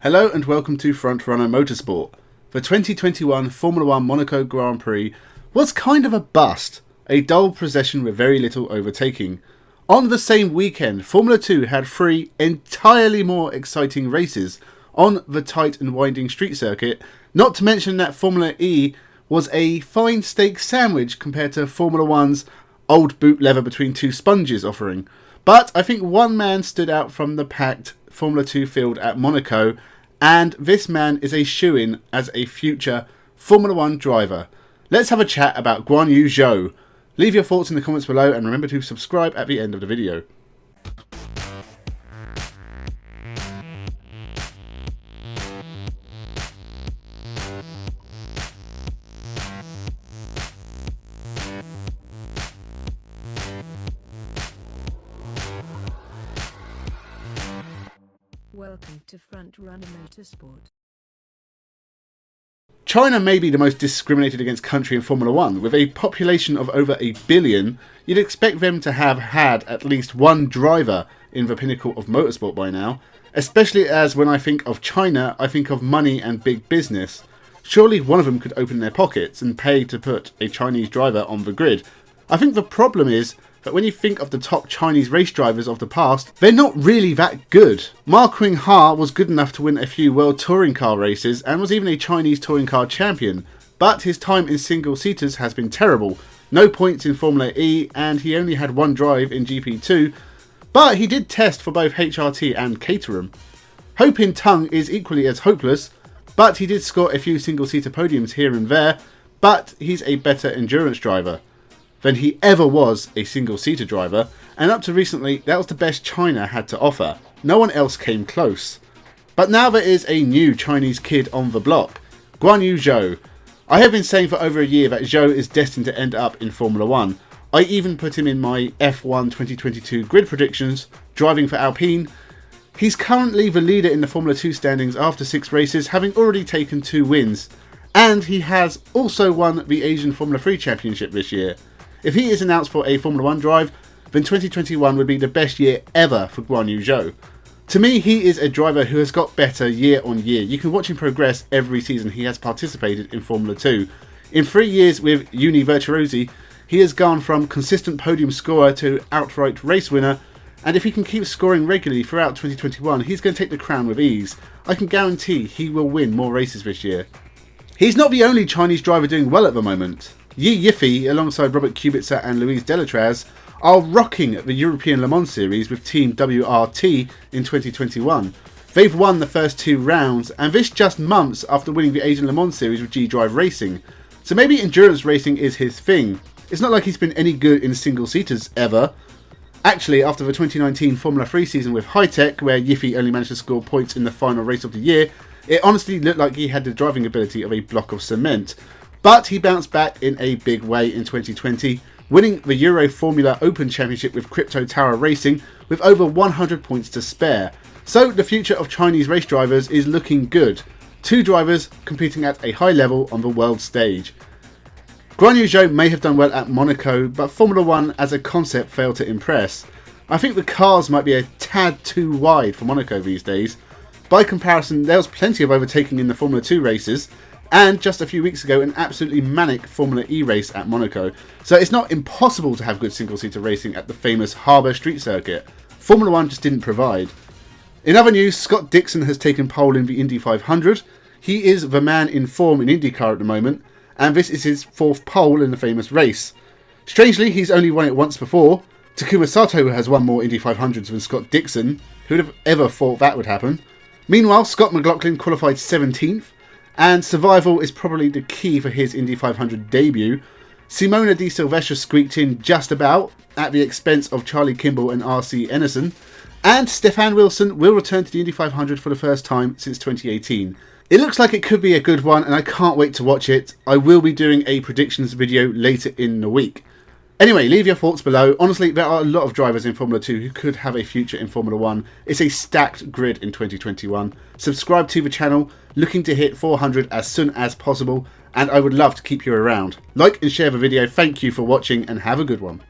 Hello and welcome to Frontrunner Motorsport. The 2021 Formula 1 Monaco Grand Prix was kind of a bust, a dull procession with very little overtaking. On the same weekend, Formula 2 had three entirely more exciting races on the tight and winding street circuit, not to mention that Formula E was a fine steak sandwich compared to Formula 1's old boot leather between two sponges offering. But I think one man stood out from the packed Formula 2 field at Monaco, and this man is a shoo-in as a future Formula 1 driver. Let's have a chat about Guanyu Zhou. Leave your thoughts in the comments below and remember to subscribe at the end of the video. Welcome to Frontrunner Motorsport. China may be the most discriminated against country in Formula 1. With a population of over 1 billion, you'd expect them to have had at least one driver in the pinnacle of motorsport by now, especially as when I think of China, I think of money and big business. Surely one of them could open their pockets and pay to put a Chinese driver on the grid. I think the problem is that when you think of the top Chinese race drivers of the past, they're not really that good. Ma Qing-ha was good enough to win a few world touring car races and was even a Chinese touring car champion, but his time in single-seaters has been terrible. No points in Formula E, and he only had one drive in GP2, but he did test for both HRT and Caterham. Ho Pin Tung is equally as hopeless, but he did score a few single-seater podiums here and there, but he's a better endurance driver than he ever was a single-seater driver, and up to recently that was the best China had to offer. No one else came close. But now there is a new Chinese kid on the block, Guanyu Zhou. I have been saying for over a year that Zhou is destined to end up in Formula 1. I even put him in my F1 2022 grid predictions, driving for Alpine. He's currently the leader in the Formula 2 standings after 6 races, having already taken 2 wins. And he has also won the Asian Formula 3 Championship this year. If he is announced for a Formula 1 drive, then 2021 would be the best year ever for Guanyu Zhou. To me, he is a driver who has got better year on year. You can watch him progress every season he has participated in Formula 2. In 3 years with Uni-Virtuosi, he has gone from consistent podium scorer to outright race winner, and if he can keep scoring regularly throughout 2021, he's going to take the crown with ease. I can guarantee he will win more races this year. He's not the only Chinese driver doing well at the moment. Yifei, alongside Robert Kubica and Luis Delatraz, are rocking the European Le Mans Series with Team WRT in 2021. They've won the first 2 rounds, and this just months after winning the Asian Le Mans Series with G-Drive Racing. So maybe endurance racing is his thing. It's not like he's been any good in single-seaters ever. Actually, after the 2019 Formula 3 season with High-Tech, where Yifei only managed to score points in the final race of the year, it honestly looked like he had the driving ability of a block of cement. But he bounced back in a big way in 2020, winning the Euro Formula Open Championship with Crypto Tower Racing with over 100 points to spare. So the future of Chinese race drivers is looking good. 2 drivers competing at a high level on the world stage. Guanyu Zhou may have done well at Monaco, but Formula 1 as a concept failed to impress. I think the cars might be a tad too wide for Monaco these days. By comparison, there was plenty of overtaking in the Formula 2 races, and just a few weeks ago an absolutely manic Formula E race at Monaco. So it's not impossible to have good single-seater racing at the famous Harbour Street Circuit. Formula 1 just didn't provide. In other news, Scott Dixon has taken pole in the Indy 500. He is the man in form in IndyCar at the moment, and this is his 4th pole in the famous race. Strangely, he's only won it once before. Takuma Sato has won more Indy 500s than Scott Dixon. Who'd have ever thought that would happen? Meanwhile, Scott McLaughlin qualified 17th. And survival is probably the key for his Indy 500 debut. Simona Di Silvestre squeaked in just about, at the expense of Charlie Kimball and RC Enerson. And Stefan Wilson will return to the Indy 500 for the first time since 2018. It looks like it could be a good one, and I can't wait to watch it. I will be doing a predictions video later in the week. Anyway, leave your thoughts below. Honestly, there are a lot of drivers in Formula 2 who could have a future in Formula 1. It's a stacked grid in 2021. Subscribe to the channel, looking to hit 400 as soon as possible, and I would love to keep you around. Like and share the video. Thank you for watching, and have a good one.